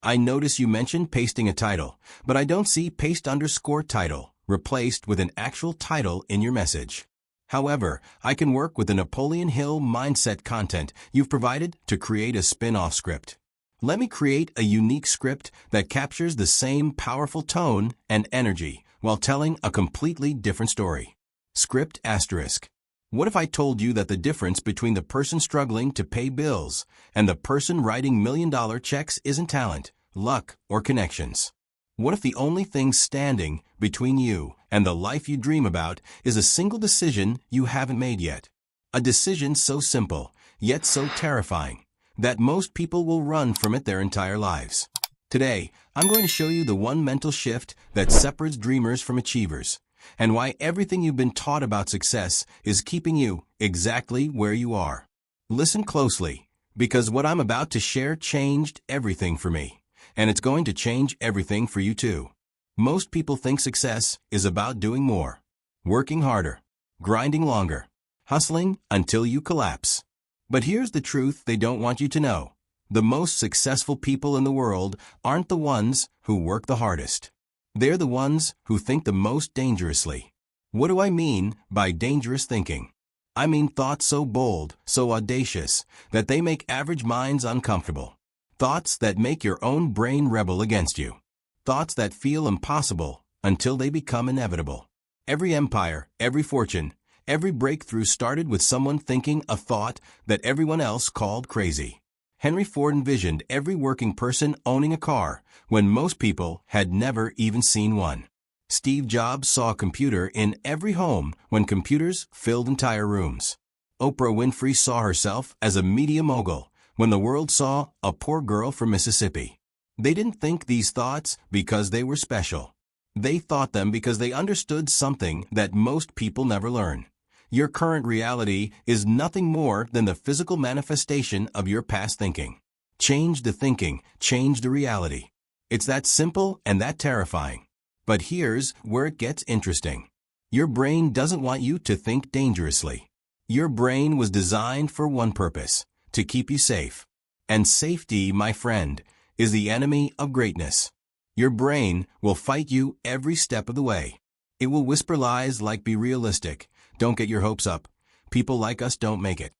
I notice you mentioned pasting a title, but I don't see paste_title replaced with an actual title in your message. However, I can work with the Napoleon Hill mindset content you've provided to create a spin-off script. Let me create a unique script that captures the same powerful tone and energy while telling a completely different story. Script asterisk. What if I told you that the difference between the person struggling to pay bills and the person writing million-dollar checks isn't talent, luck, or connections? What if the only thing standing between you and the life you dream about is a single decision you haven't made yet? A decision so simple, yet so terrifying, that most people will run from it their entire lives. Today, I'm going to show you the one mental shift that separates dreamers from achievers, and why everything you've been taught about success is keeping you exactly where you are. Listen closely, because what I'm about to share changed everything for me, and it's going to change everything for you too. Most people think success is about doing more, working harder, grinding longer, hustling until you collapse. But here's the truth they don't want you to know. The most successful people in the world aren't the ones who work the hardest. They're the ones who think the most dangerously. What do I mean by dangerous thinking? I mean thoughts so bold, so audacious, that they make average minds uncomfortable. Thoughts that make your own brain rebel against you. Thoughts that feel impossible until they become inevitable. Every empire, every fortune, every breakthrough started with someone thinking a thought that everyone else called crazy. Henry Ford envisioned every working person owning a car when most people had never even seen one. Steve Jobs saw a computer in every home when computers filled entire rooms. Oprah Winfrey saw herself as a media mogul when the world saw a poor girl from Mississippi. They didn't think these thoughts because they were special. They thought them because they understood something that most people never learn. Your current reality is nothing more than the physical manifestation of your past thinking. Change the thinking, change the reality. It's that simple and that terrifying. But here's where it gets interesting. Your brain doesn't want you to think dangerously. Your brain was designed for one purpose, to keep you safe. And safety, my friend, is the enemy of greatness. Your brain will fight you every step of the way. It will whisper lies like "be realistic," "don't get your hopes up," "people like us don't make it."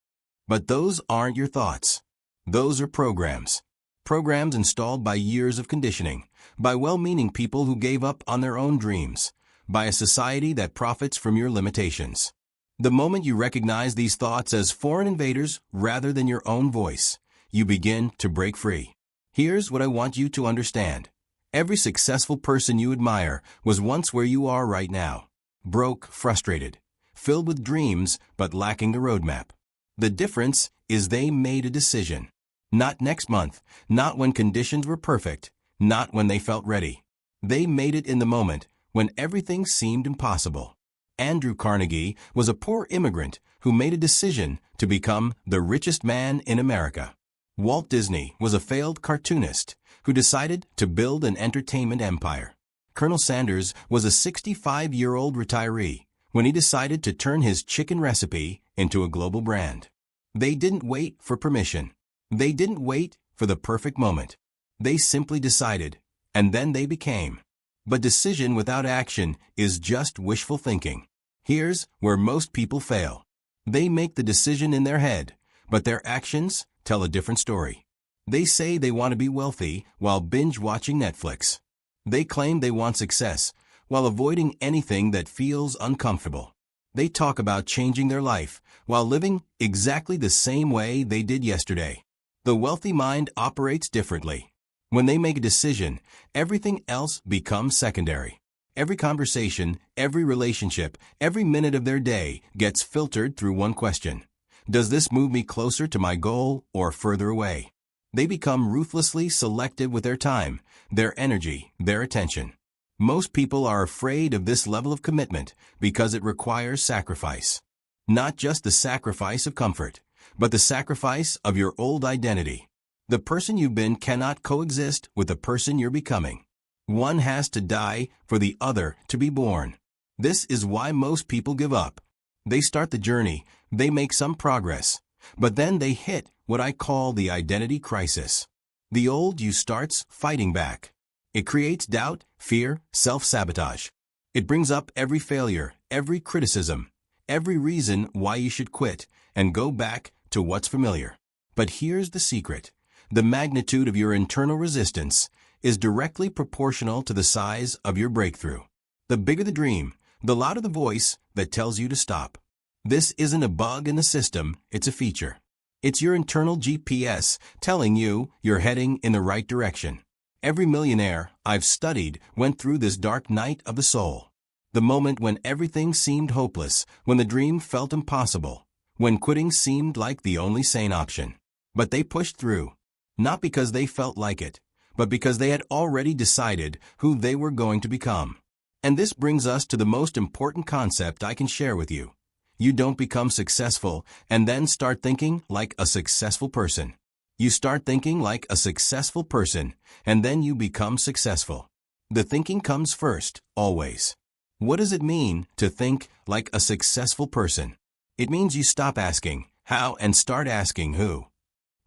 But those aren't your thoughts. Those are programs. Programs installed by years of conditioning, by well-meaning people who gave up on their own dreams, by a society that profits from your limitations. The moment you recognize these thoughts as foreign invaders rather than your own voice, you begin to break free. Here's what I want you to understand. Every successful person you admire was once where you are right now. Broke, frustrated, filled with dreams but lacking the roadmap. The difference is they made a decision. Not next month, not when conditions were perfect, not when they felt ready. They made it in the moment, when everything seemed impossible. Andrew Carnegie was a poor immigrant who made a decision to become the richest man in America. Walt Disney was a failed cartoonist who decided to build an entertainment empire. Colonel Sanders was a 65-year-old retiree when he decided to turn his chicken recipe into a global brand. They didn't wait for permission. They didn't wait for the perfect moment. They simply decided, and then they became. But decision without action is just wishful thinking. Here's where most people fail. They make the decision in their head, but their actions tell a different story. They say they want to be wealthy while binge-watching Netflix. They claim they want success while avoiding anything that feels uncomfortable. They talk about changing their life while living exactly the same way they did yesterday. The wealthy mind operates differently. When they make a decision, everything else becomes secondary. Every conversation, every relationship, every minute of their day gets filtered through one question. Does this move me closer to my goal or further away? They become ruthlessly selective with their time, their energy, their attention. Most people are afraid of this level of commitment because it requires sacrifice. Not just the sacrifice of comfort, but the sacrifice of your old identity. The person you've been cannot coexist with the person you're becoming. One has to die for the other to be born. This is why most people give up. They start the journey, they make some progress, but then they hit what I call the identity crisis. The old you starts fighting back. It creates doubt, fear, self-sabotage. It brings up every failure, every criticism, every reason why you should quit and go back to what's familiar. But here's the secret. The magnitude of your internal resistance is directly proportional to the size of your breakthrough. The bigger the dream, the louder the voice that tells you to stop. This isn't a bug in the system, it's a feature. It's your internal GPS telling you you're heading in the right direction. Every millionaire I've studied went through this dark night of the soul. The moment when everything seemed hopeless, when the dream felt impossible, when quitting seemed like the only sane option. But they pushed through, not because they felt like it, but because they had already decided who they were going to become. And this brings us to the most important concept I can share with you. You don't become successful and then start thinking like a successful person. You start thinking like a successful person, and then you become successful. The thinking comes first, always. What does it mean to think like a successful person? It means you stop asking how and start asking who.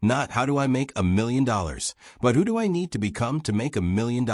Not how do I make $1 million, but who do I need to become to make $1 million?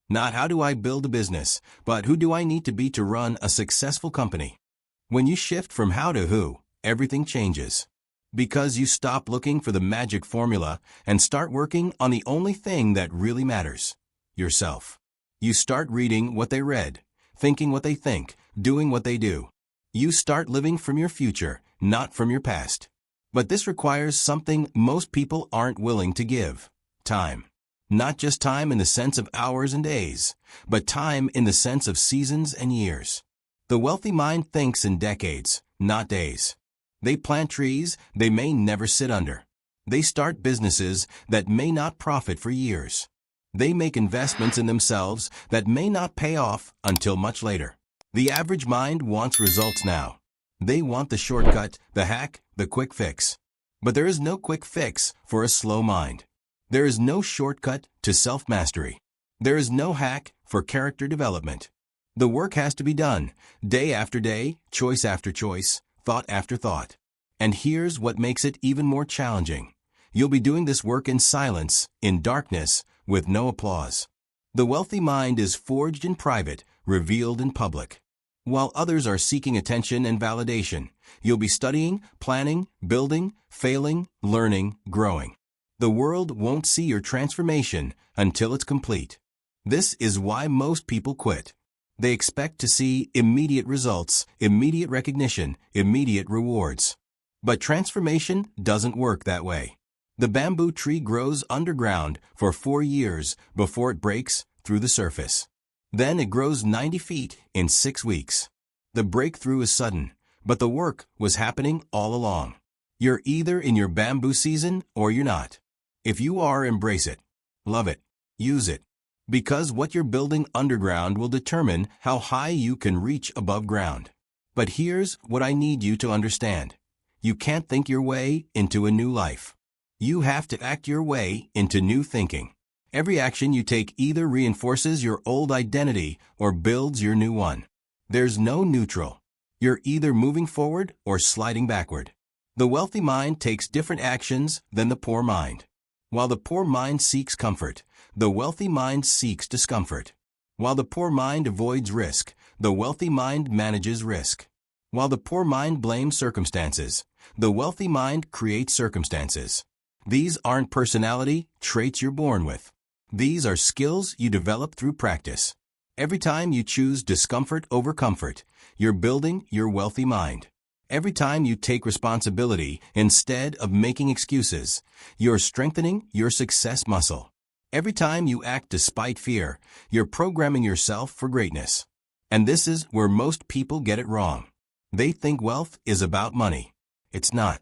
Not how do I build a business, but who do I need to be to run a successful company? When you shift from how to who, everything changes. Because you stop looking for the magic formula and start working on the only thing that really matters, yourself. You start reading what they read, thinking what they think, doing what they do. You start living from your future, not from your past. But this requires something most people aren't willing to give: time. Not just time in the sense of hours and days, but time in the sense of seasons and years. The wealthy mind thinks in decades, not days. They plant trees they may never sit under. They start businesses that may not profit for years. They make investments in themselves that may not pay off until much later. The average mind wants results now. They want the shortcut, the hack, the quick fix. But there is no quick fix for a slow mind. There is no shortcut to self-mastery. There is no hack for character development. The work has to be done, day after day, choice after choice, thought after thought. And here's what makes it even more challenging. You'll be doing this work in silence, in darkness, with no applause. The wealthy mind is forged in private, revealed in public. While others are seeking attention and validation, you'll be studying, planning, building, failing, learning, growing. The world won't see your transformation until it's complete. This is why most people quit. They expect to see immediate results, immediate recognition, immediate rewards. But transformation doesn't work that way. The bamboo tree grows underground for 4 years before it breaks through the surface. Then it grows 90 feet in 6 weeks. The breakthrough is sudden, but the work was happening all along. You're either in your bamboo season or you're not. If you are, embrace it. Love it. Use it. Because what you're building underground will determine how high you can reach above ground. But here's what I need you to understand. You can't think your way into a new life. You have to act your way into new thinking. Every action you take either reinforces your old identity or builds your new one. There's no neutral. You're either moving forward or sliding backward. The wealthy mind takes different actions than the poor mind. While the poor mind seeks comfort, the wealthy mind seeks discomfort. While the poor mind avoids risk, the wealthy mind manages risk. While the poor mind blames circumstances, the wealthy mind creates circumstances. These aren't personality traits you're born with. These are skills you develop through practice. Every time you choose discomfort over comfort, you're building your wealthy mind. Every time you take responsibility instead of making excuses, you're strengthening your success muscle. Every time you act despite fear, you're programming yourself for greatness. And this is where most people get it wrong. They think wealth is about money. It's not.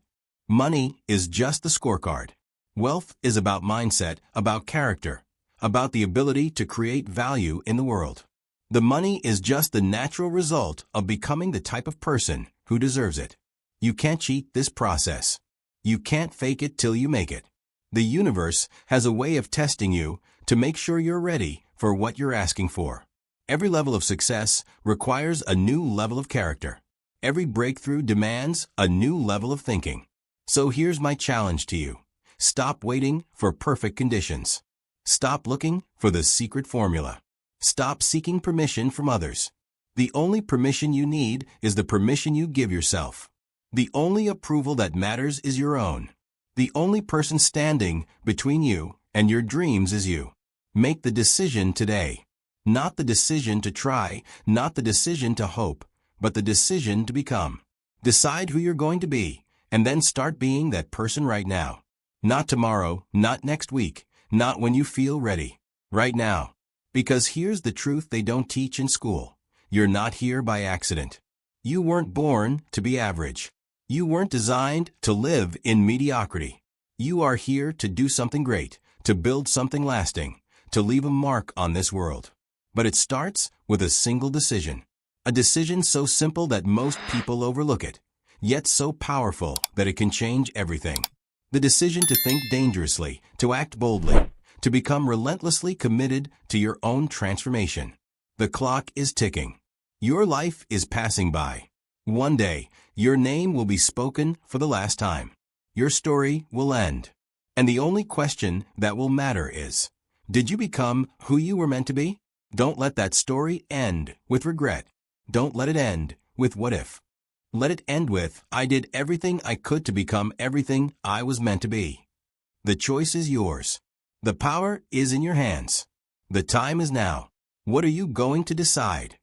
Money is just the scorecard. Wealth is about mindset, about character, about the ability to create value in the world. The money is just the natural result of becoming the type of person who deserves it. You can't cheat this process. You can't fake it till you make it. The universe has a way of testing you to make sure you're ready for what you're asking for. Every level of success requires a new level of character. Every breakthrough demands a new level of thinking. So here's my challenge to you. Stop waiting for perfect conditions. Stop looking for the secret formula. Stop seeking permission from others. The only permission you need is the permission you give yourself. The only approval that matters is your own. The only person standing between you and your dreams is you. Make the decision today. Not the decision to try, not the decision to hope, but the decision to become. Decide who you're going to be, and then start being that person right now. Not tomorrow, not next week, not when you feel ready. Right now. Because here's the truth they don't teach in school. You're not here by accident. You weren't born to be average. You weren't designed to live in mediocrity. You are here to do something great, to build something lasting, to leave a mark on this world. But it starts with a single decision. A decision so simple that most people overlook it, yet so powerful that it can change everything. The decision to think dangerously, to act boldly, to become relentlessly committed to your own transformation. The clock is ticking. Your life is passing by. One day, your name will be spoken for the last time. Your story will end. And the only question that will matter is, did you become who you were meant to be? Don't let that story end with regret. Don't let it end with what if. Let it end with, I did everything I could to become everything I was meant to be. The choice is yours. The power is in your hands. The time is now. What are you going to decide?